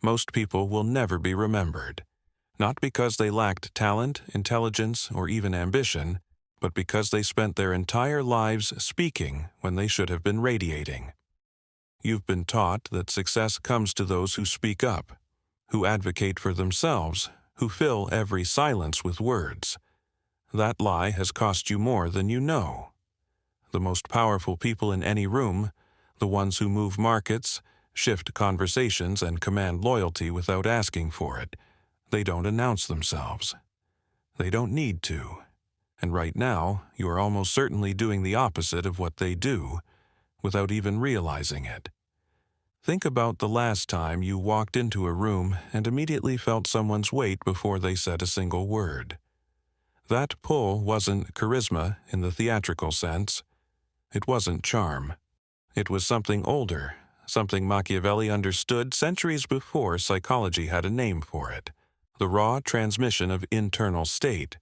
most people will never be remembered. Not because they lacked talent, intelligence, or even ambition, but because they spent their entire lives speaking when they should have been radiating. You've been taught that success comes to those who speak up, who advocate for themselves, who fill every silence with words. That lie has cost you more than you know. The most powerful people in any room, the ones who move markets, shift conversations, and command loyalty without asking for it, they don't announce themselves. They don't need to. And right now, you are almost certainly doing the opposite of what they do, without even realizing it. Think about the last time you walked into a room and immediately felt someone's weight before they said a single word. That pull wasn't charisma in the theatrical sense. It wasn't charm. It was something older, something Machiavelli understood centuries before psychology had a name for it: the raw transmission of internal state.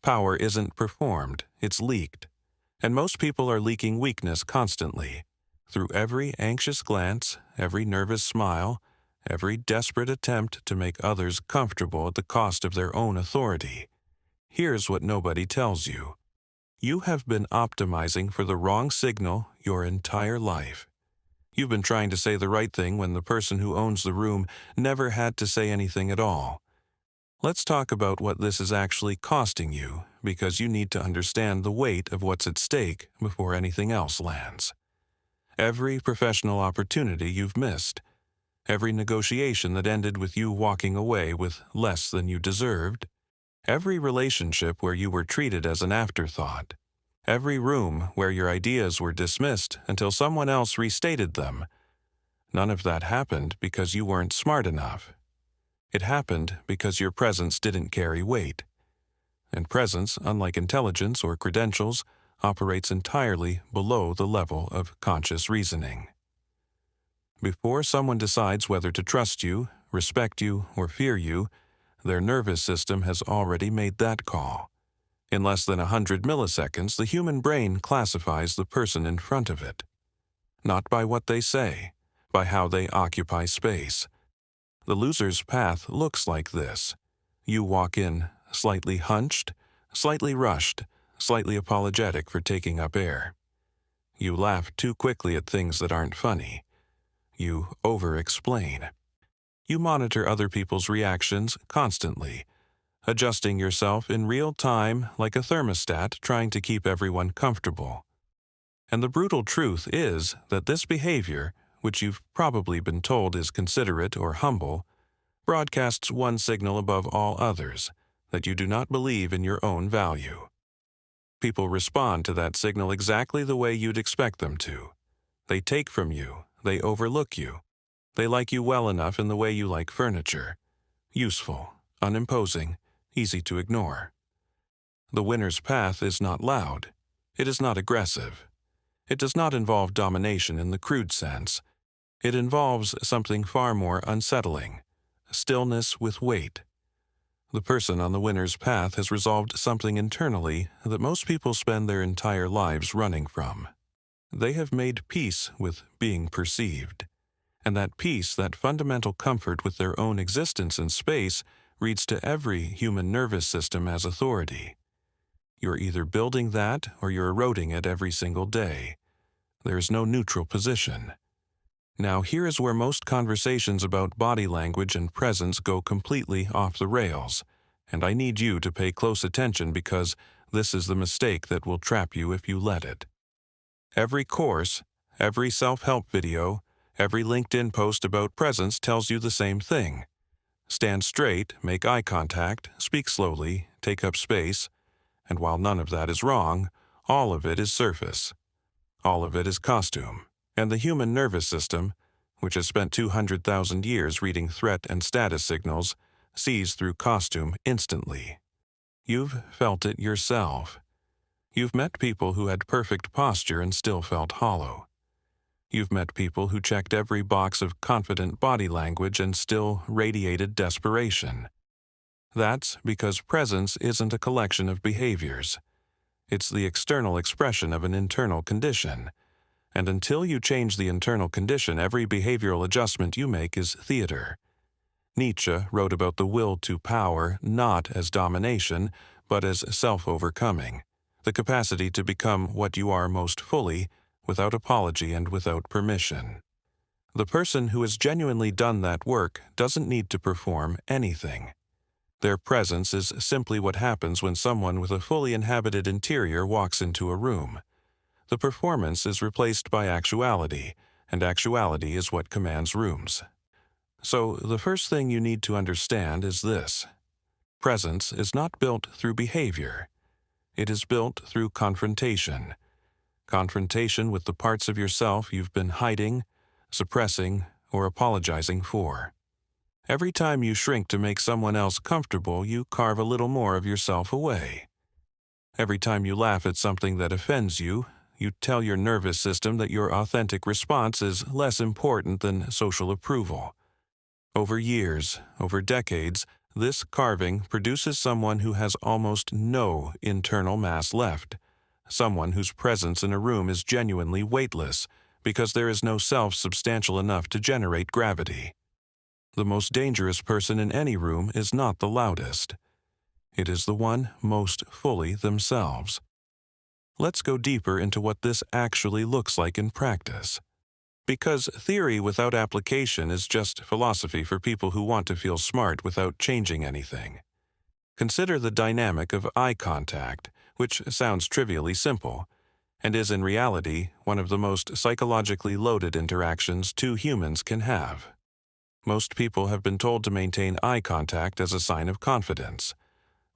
Power isn't performed, it's leaked. And most people are leaking weakness constantly, through every anxious glance, every nervous smile, every desperate attempt to make others comfortable at the cost of their own authority. Here's what nobody tells you. You have been optimizing for the wrong signal your entire life. You've been trying to say the right thing when the person who owns the room never had to say anything at all. Let's talk about what this is actually costing you, because you need to understand the weight of what's at stake before anything else lands. Every professional opportunity you've missed, every negotiation that ended with you walking away with less than you deserved, every relationship where you were treated as an afterthought, every room where your ideas were dismissed until someone else restated them. None of that happened because you weren't smart enough. It happened because your presence didn't carry weight. And presence, unlike intelligence or credentials, operates entirely below the level of conscious reasoning. Before someone decides whether to trust you, respect you, or fear you, their nervous system has already made that call. In less than 100 milliseconds, the human brain classifies the person in front of it. Not by what they say, by how they occupy space. The loser's path looks like this. You walk in slightly hunched, slightly rushed, slightly apologetic for taking up air. You laugh too quickly at things that aren't funny. You over-explain. You monitor other people's reactions constantly, adjusting yourself in real time like a thermostat trying to keep everyone comfortable. And the brutal truth is that this behavior, which you've probably been told is considerate or humble, broadcasts one signal above all others, that you do not believe in your own value. People respond to that signal exactly the way you'd expect them to. They take from you, they overlook you. They like you well enough in the way you like furniture. Useful, unimposing, easy to ignore. The winner's path is not loud. It is not aggressive. It does not involve domination in the crude sense. It involves something far more unsettling: stillness with weight. The person on the winner's path has resolved something internally that most people spend their entire lives running from. They have made peace with being perceived. And that peace, that fundamental comfort with their own existence in space, reads to every human nervous system as authority. You're either building that or you're eroding it every single day. There is no neutral position. Now here is where most conversations about body language and presence go completely off the rails, and I need you to pay close attention because this is the mistake that will trap you if you let it. Every course, every self-help video, every LinkedIn post about presence tells you the same thing. Stand straight, make eye contact, speak slowly, take up space, and while none of that is wrong, all of it is surface. All of it is costume. And the human nervous system, which has spent 200,000 years reading threat and status signals, sees through costume instantly. You've felt it yourself. You've met people who had perfect posture and still felt hollow. You've met people who checked every box of confident body language and still radiated desperation. That's because presence isn't a collection of behaviors. It's the external expression of an internal condition. And until you change the internal condition, every behavioral adjustment you make is theater. Nietzsche wrote about the will to power not as domination, but as self-overcoming, the capacity to become what you are most fully, without apology and without permission. The person who has genuinely done that work doesn't need to perform anything. Their presence is simply what happens when someone with a fully inhabited interior walks into a room. The performance is replaced by actuality, and actuality is what commands rooms. So, the first thing you need to understand is this. Presence is not built through behavior. It is built through confrontation. Confrontation with the parts of yourself you've been hiding, suppressing, or apologizing for. Every time you shrink to make someone else comfortable, you carve a little more of yourself away. Every time you laugh at something that offends you, you tell your nervous system that your authentic response is less important than social approval. Over years, over decades, this carving produces someone who has almost no internal mass left, someone whose presence in a room is genuinely weightless because there is no self substantial enough to generate gravity. The most dangerous person in any room is not the loudest. It is the one most fully themselves. Let's go deeper into what this actually looks like in practice. Because theory without application is just philosophy for people who want to feel smart without changing anything. Consider the dynamic of eye contact, which sounds trivially simple, and is in reality one of the most psychologically loaded interactions two humans can have. Most people have been told to maintain eye contact as a sign of confidence.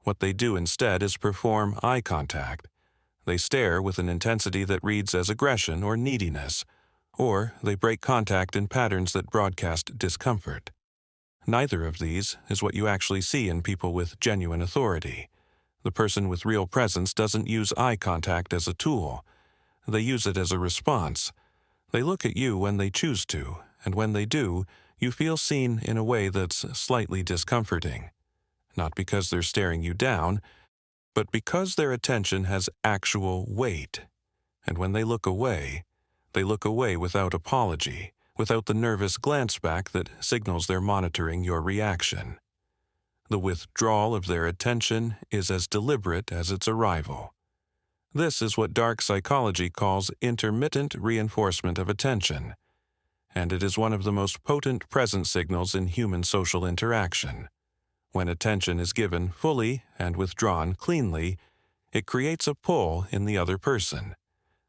What they do instead is perform eye contact. They stare with an intensity that reads as aggression or neediness, or they break contact in patterns that broadcast discomfort. Neither of these is what you actually see in people with genuine authority. The person with real presence doesn't use eye contact as a tool. They use it as a response. They look at you when they choose to, and when they do, you feel seen in a way that's slightly discomforting. Not because they're staring you down, but because their attention has actual weight. And when they look away without apology, without the nervous glance back that signals they're monitoring your reaction. The withdrawal of their attention is as deliberate as its arrival. This is what dark psychology calls intermittent reinforcement of attention, and it is one of the most potent presence signals in human social interaction. When attention is given fully and withdrawn cleanly, it creates a pull in the other person.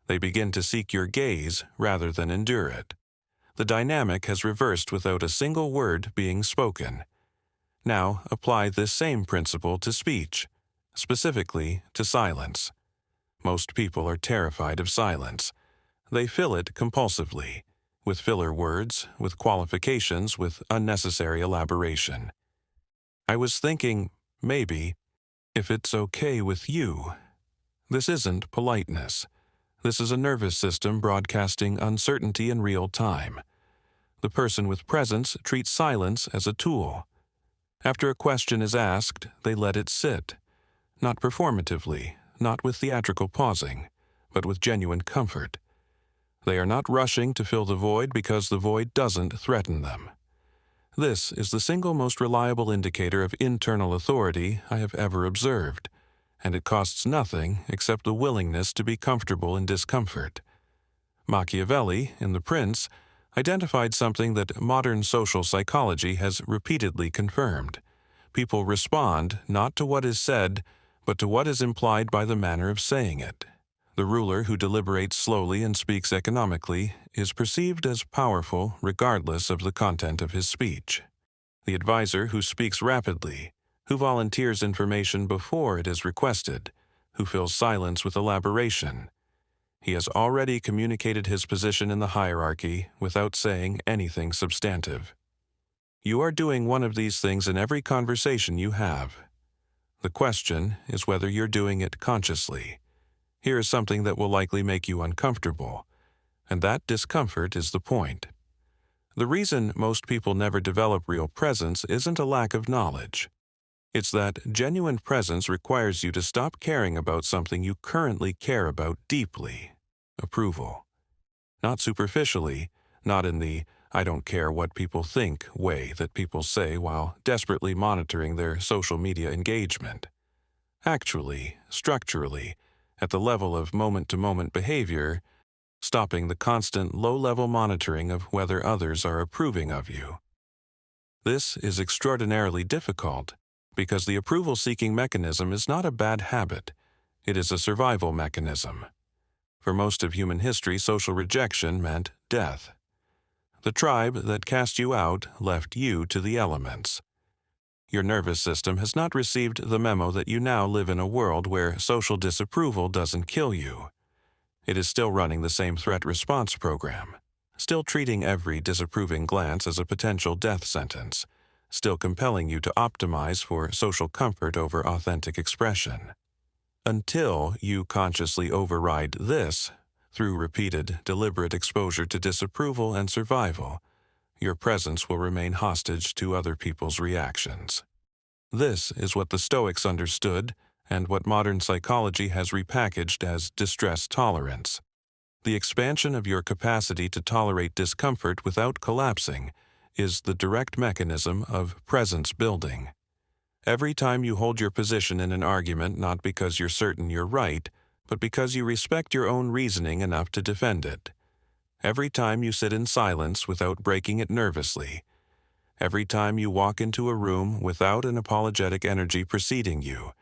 They begin to seek your gaze rather than endure it. The dynamic has reversed without a single word being spoken. Now apply this same principle to speech, specifically to silence. Most people are terrified of silence. They fill it compulsively, with filler words, with qualifications, with unnecessary elaboration. I was thinking, maybe, if it's okay with you. This isn't politeness. This is a nervous system broadcasting uncertainty in real time. The person with presence treats silence as a tool. After a question is asked, they let it sit, not performatively, not with theatrical pausing, but with genuine comfort. They are not rushing to fill the void because the void doesn't threaten them. This is the single most reliable indicator of internal authority I have ever observed, and it costs nothing except the willingness to be comfortable in discomfort. Machiavelli, in The Prince, identified something that modern social psychology has repeatedly confirmed. People respond not to what is said, but to what is implied by the manner of saying it. The ruler who deliberates slowly and speaks economically is perceived as powerful regardless of the content of his speech. The advisor who speaks rapidly, who volunteers information before it is requested, who fills silence with elaboration. He has already communicated his position in the hierarchy without saying anything substantive. You are doing one of these things in every conversation you have. The question is whether you're doing it consciously. Here is something that will likely make you uncomfortable, and that discomfort is the point. The reason most people never develop real presence isn't a lack of knowledge. It's that genuine presence requires you to stop caring about something you currently care about deeply: approval. Not superficially, not in the "I don't care what people think" way that people say while desperately monitoring their social media engagement. Actually, structurally, at the level of moment-to-moment behavior, stopping the constant low-level monitoring of whether others are approving of you. This is extraordinarily difficult because the approval-seeking mechanism is not a bad habit. It is a survival mechanism. For most of human history, social rejection meant death. The tribe that cast you out left you to the elements. Your nervous system has not received the memo that you now live in a world where social disapproval doesn't kill you. It is still running the same threat response program, still treating every disapproving glance as a potential death sentence, still compelling you to optimize for social comfort over authentic expression. Until you consciously override this, through repeated, deliberate exposure to disapproval and survival, your presence will remain hostage to other people's reactions. This is what the Stoics understood and what modern psychology has repackaged as distress tolerance. The expansion of your capacity to tolerate discomfort without collapsing is the direct mechanism of presence building. Every time you hold your position in an argument not because you're certain you're right, but because you respect your own reasoning enough to defend it. Every time you sit in silence without breaking it nervously. Every time you walk into a room without an apologetic energy preceding you,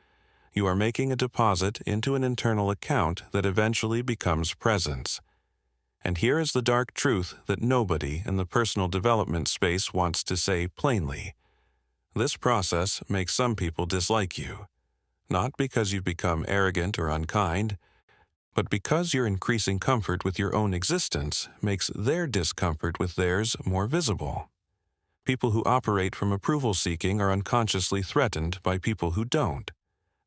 you are making a deposit into an internal account that eventually becomes presence. And here is the dark truth that nobody in the personal development space wants to say plainly. This process makes some people dislike you, not because you've become arrogant or unkind, but because your increasing comfort with your own existence makes their discomfort with theirs more visible. People who operate from approval-seeking are unconsciously threatened by people who don't,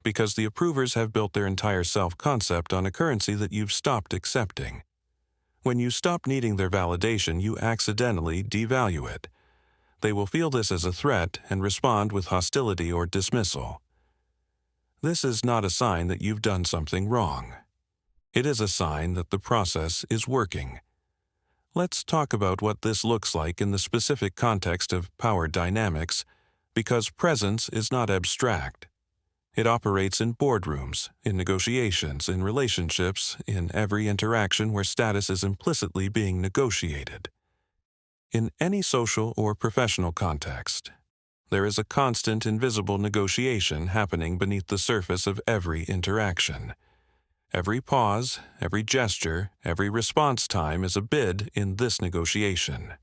because the approvers have built their entire self-concept on a currency that you've stopped accepting. When you stop needing their validation, you accidentally devalue it. They will feel this as a threat and respond with hostility or dismissal. This is not a sign that you've done something wrong. It is a sign that the process is working. Let's talk about what this looks like in the specific context of power dynamics, because presence is not abstract. It operates in boardrooms, in negotiations, in relationships, in every interaction where status is implicitly being negotiated. In any social or professional context, there is a constant invisible negotiation happening beneath the surface of every interaction. Every pause, every gesture, every response time is a bid in this negotiation.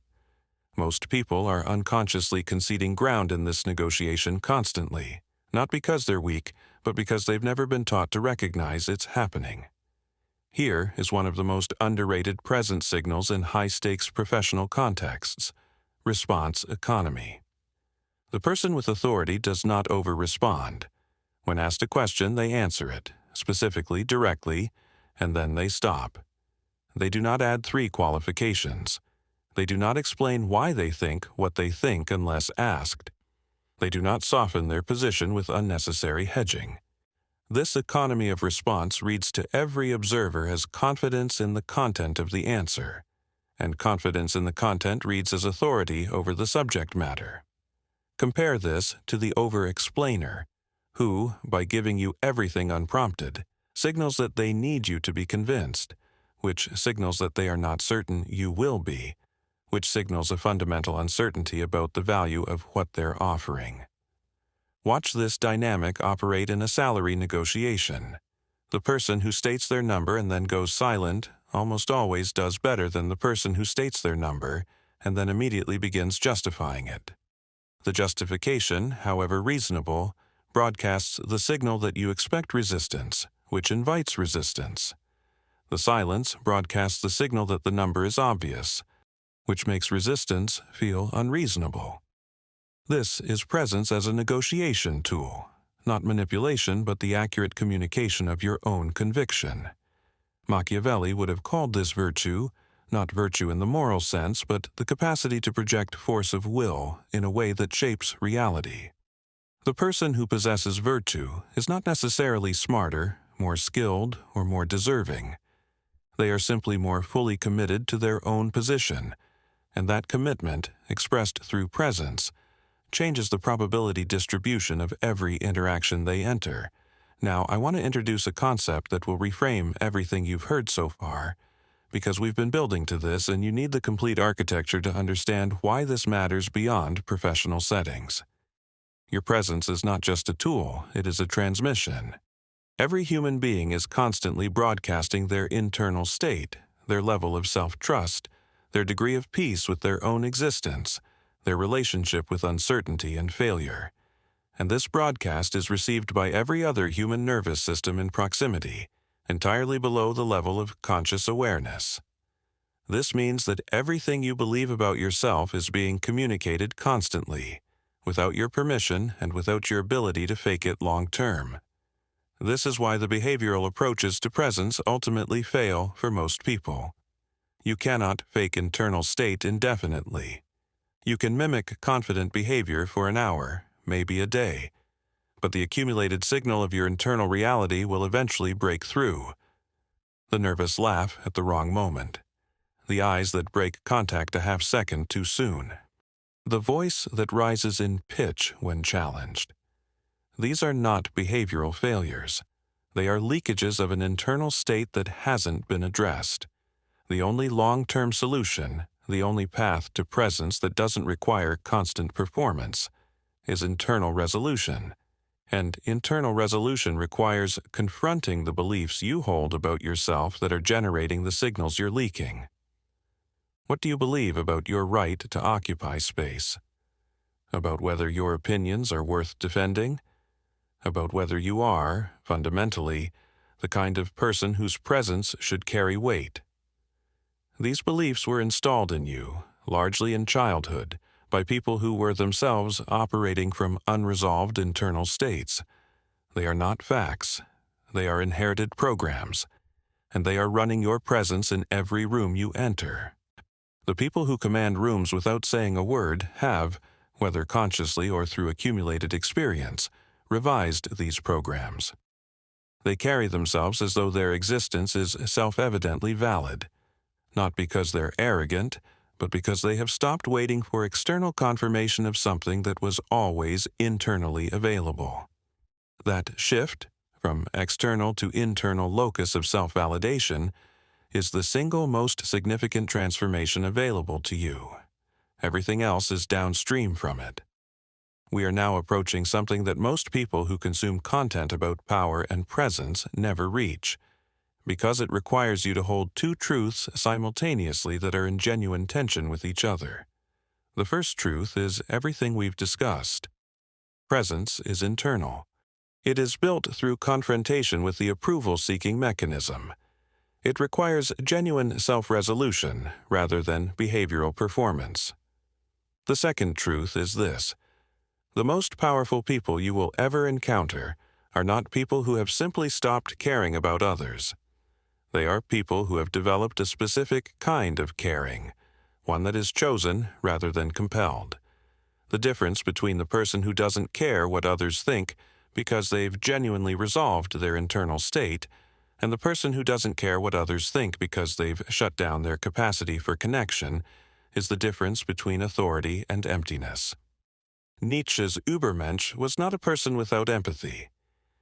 Most people are unconsciously conceding ground in this negotiation constantly, not because they're weak, but because they've never been taught to recognize it's happening. Here is one of the most underrated presence signals in high-stakes professional contexts: response economy. The person with authority does not over-respond. When asked a question, they answer it, specifically, directly, and then they stop. They do not add three qualifications. They do not explain why they think what they think unless asked. They do not soften their position with unnecessary hedging. This economy of response reads to every observer as confidence in the content of the answer, and confidence in the content reads as authority over the subject matter. Compare this to the over-explainer, who, by giving you everything unprompted, signals that they need you to be convinced, which signals that they are not certain you will be, which signals a fundamental uncertainty about the value of what they're offering. Watch this dynamic operate in a salary negotiation. The person who states their number and then goes silent almost always does better than the person who states their number and then immediately begins justifying it. The justification, however reasonable, broadcasts the signal that you expect resistance, which invites resistance. The silence broadcasts the signal that the number is obvious, which makes resistance feel unreasonable. This is presence as a negotiation tool, not manipulation but the accurate communication of your own conviction. Machiavelli would have called this virtue, not virtue in the moral sense, but the capacity to project force of will in a way that shapes reality. The person who possesses virtue is not necessarily smarter, more skilled, or more deserving. They are simply more fully committed to their own position, and that commitment, expressed through presence, changes the probability distribution of every interaction they enter. Now, I want to introduce a concept that will reframe everything you've heard so far, because we've been building to this and you need the complete architecture to understand why this matters beyond professional settings. Your presence is not just a tool, it is a transmission. Every human being is constantly broadcasting their internal state, their level of self-trust, their degree of peace with their own existence, their relationship with uncertainty and failure. And this broadcast is received by every other human nervous system in proximity, entirely below the level of conscious awareness. This means that everything you believe about yourself is being communicated constantly, without your permission and without your ability to fake it long-term. This is why the behavioral approaches to presence ultimately fail for most people. You cannot fake internal state indefinitely. You can mimic confident behavior for an hour, maybe a day, but the accumulated signal of your internal reality will eventually break through. The nervous laugh at the wrong moment. The eyes that break contact a half-second too soon. The voice that rises in pitch when challenged. These are not behavioral failures. They are leakages of an internal state that hasn't been addressed. The only long-term solution, the only path to presence that doesn't require constant performance, is internal resolution. And internal resolution requires confronting the beliefs you hold about yourself that are generating the signals you're leaking. What do you believe about your right to occupy space? About whether your opinions are worth defending? About whether you are, fundamentally, the kind of person whose presence should carry weight? These beliefs were installed in you, largely in childhood, by people who were themselves operating from unresolved internal states. They are not facts. They are inherited programs, and they are running your presence in every room you enter. The people who command rooms without saying a word have, whether consciously or through accumulated experience, revised these programs. They carry themselves as though their existence is self-evidently valid, not because they're arrogant, but because they have stopped waiting for external confirmation of something that was always internally available. That shift, from external to internal locus of self-validation, is the single most significant transformation available to you. Everything else is downstream from it. We are now approaching something that most people who consume content about power and presence never reach, because it requires you to hold two truths simultaneously that are in genuine tension with each other. The first truth is everything we've discussed. Presence is internal. It is built through confrontation with the approval-seeking mechanism. It requires genuine self-resolution rather than behavioral performance. The second truth is this: the most powerful people you will ever encounter are not people who have simply stopped caring about others. They are people who have developed a specific kind of caring, one that is chosen rather than compelled. The difference between the person who doesn't care what others think because they've genuinely resolved their internal state, and the person who doesn't care what others think because they've shut down their capacity for connection, is the difference between authority and emptiness. Nietzsche's Übermensch was not a person without empathy.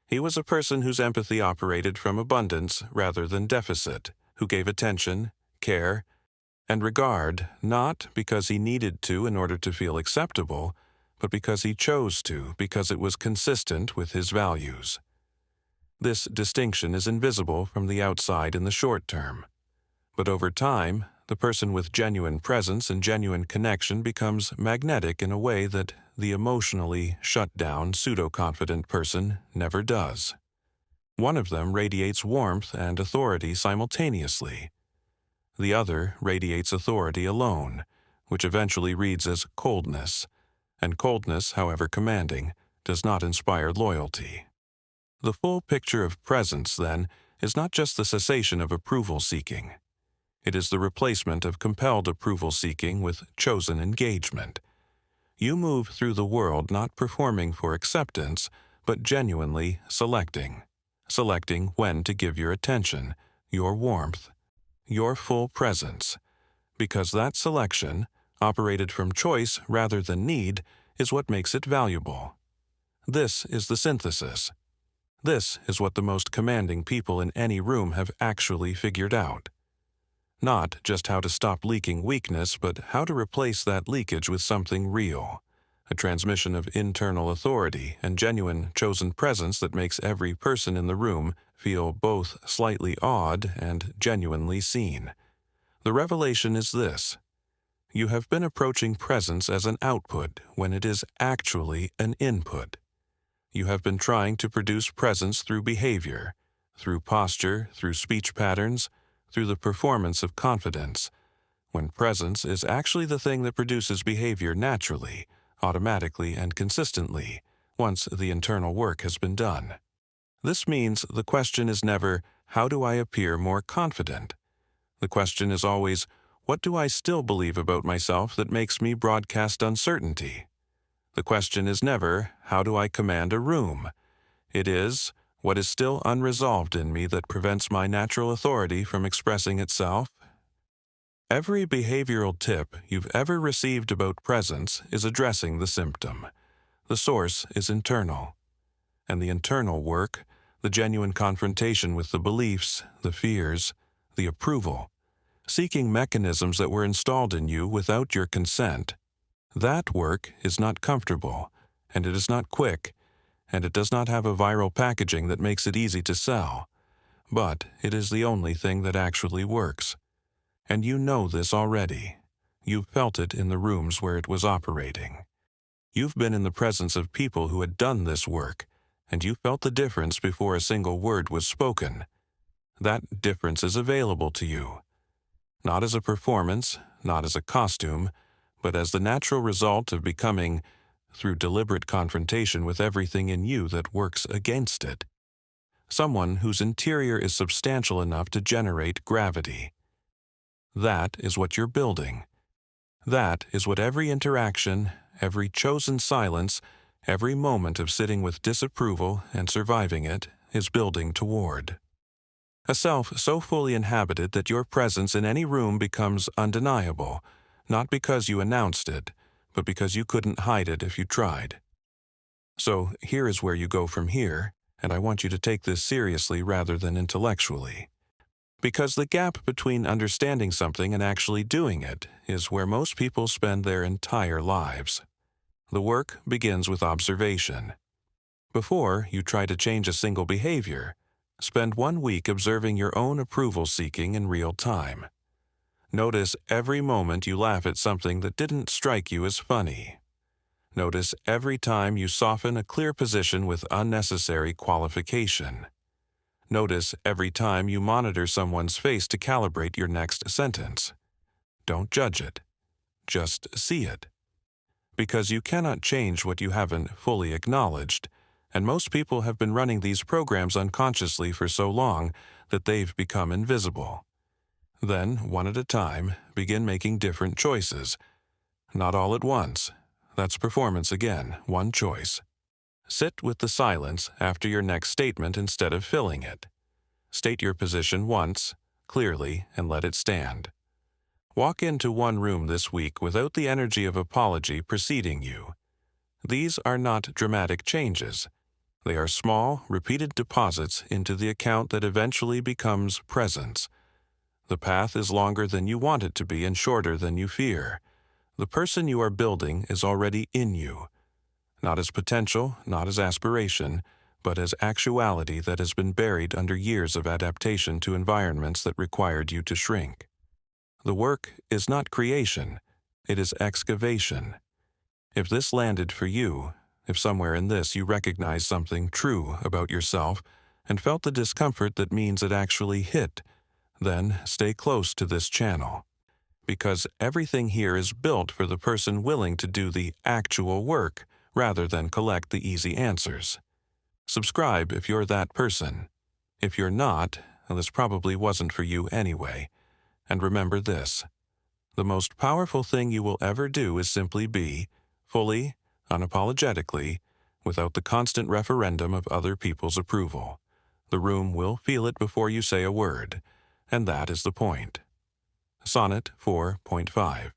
He was a person whose empathy operated from abundance rather than deficit, who gave attention, care, and regard not because he needed to in order to feel acceptable, but because he chose to, because it was consistent with his values. This distinction is invisible from the outside in the short term, but over time, the person with genuine presence and genuine connection becomes magnetic in a way that the emotionally shut-down, pseudo-confident person never does. One of them radiates warmth and authority simultaneously. The other radiates authority alone, which eventually reads as coldness, and coldness, however commanding, does not inspire loyalty. The full picture of presence, then, is not just the cessation of approval-seeking. It is the replacement of compelled approval-seeking with chosen engagement. You move through the world not performing for acceptance, but genuinely selecting. Selecting when to give your attention, your warmth, your full presence, because that selection, operated from choice rather than need, is what makes it valuable. This is the synthesis. This is what the most commanding people in any room have actually figured out. Not just how to stop leaking weakness, but how to replace that leakage with something real, a transmission of internal authority and genuine chosen presence that makes every person in the room feel both slightly awed and genuinely seen. The revelation is this: you have been approaching presence as an output when it is actually an input. You have been trying to produce presence through behavior, through posture, through speech patterns, through the performance of confidence, when presence is actually the thing that produces behavior naturally, automatically, and consistently, once the internal work has been done. This means the question is never, how do I appear more confident? The question is always, what do I still believe about myself that makes me broadcast uncertainty? The question is never, how do I command a room? It is, what is still unresolved in me that prevents my natural authority from expressing itself? Every behavioral tip you've ever received about presence is addressing the symptom. The source is internal. And the internal work, the genuine confrontation with the beliefs, the fears, the approval, seeking mechanisms that were installed in you without your consent, that work is not comfortable, and it is not quick, and it does not have a viral packaging that makes it easy to sell. But it is the only thing that actually works. And you know this already. You've felt it in the rooms where it was operating. You've been in the presence of people who had done this work, and you felt the difference before a single word was spoken. That difference is available to you. Not as a performance, not as a costume, but as the natural result of becoming, through deliberate confrontation with everything in you that works against it, someone whose interior is substantial enough to generate gravity. That is what you're building. That is what every interaction, every chosen silence, every moment of sitting with disapproval and surviving it is building toward. A self so fully inhabited that your presence in any room becomes undeniable, not because you announced it, but because you couldn't hide it if you tried. So here is where you go from here, and I want you to take this seriously rather than intellectually. Because the gap between understanding something and actually doing it is where most people spend their entire lives. The work begins with observation. Before you try to change a single behavior, spend 1 week observing your own approval seeking in real time. Notice every moment you laugh at something that didn't strike you as funny. Notice every time you soften a clear position with unnecessary qualification. Notice every time you monitor someone's face to calibrate your next sentence. Don't judge it. Just see it. Because you cannot change what you haven't fully acknowledged, and most people have been running these programs unconsciously for so long that they've become invisible. Then, one at a time, begin making different choices. Not all at once. That's performance again, one choice. Sit with the silence after your next statement instead of filling it. State your position once, clearly, and let it stand. Walk into one room this week without the energy of apology preceding you. These are not dramatic changes. They are small, repeated deposits into the account that eventually becomes presence. The path is longer than you want it to be and shorter than you fear. The person you are building is already in you. Not as potential, not as aspiration, but as actuality that has been buried under years of adaptation to environments that required you to shrink. The work is not creation, it is excavation. If this landed for you, if somewhere in this you recognize something true about yourself and felt the discomfort that means it actually hit, then stay close to this channel. Because everything here is built for the person willing to do the actual work rather than collect the easy answers. Subscribe if you're that person. If you're not, this probably wasn't for you anyway. And remember this: the most powerful thing you will ever do is simply be, fully, unapologetically, without the constant referendum of other people's approval. The room will feel it before you say a word, and that is the point. Sonnet 4.5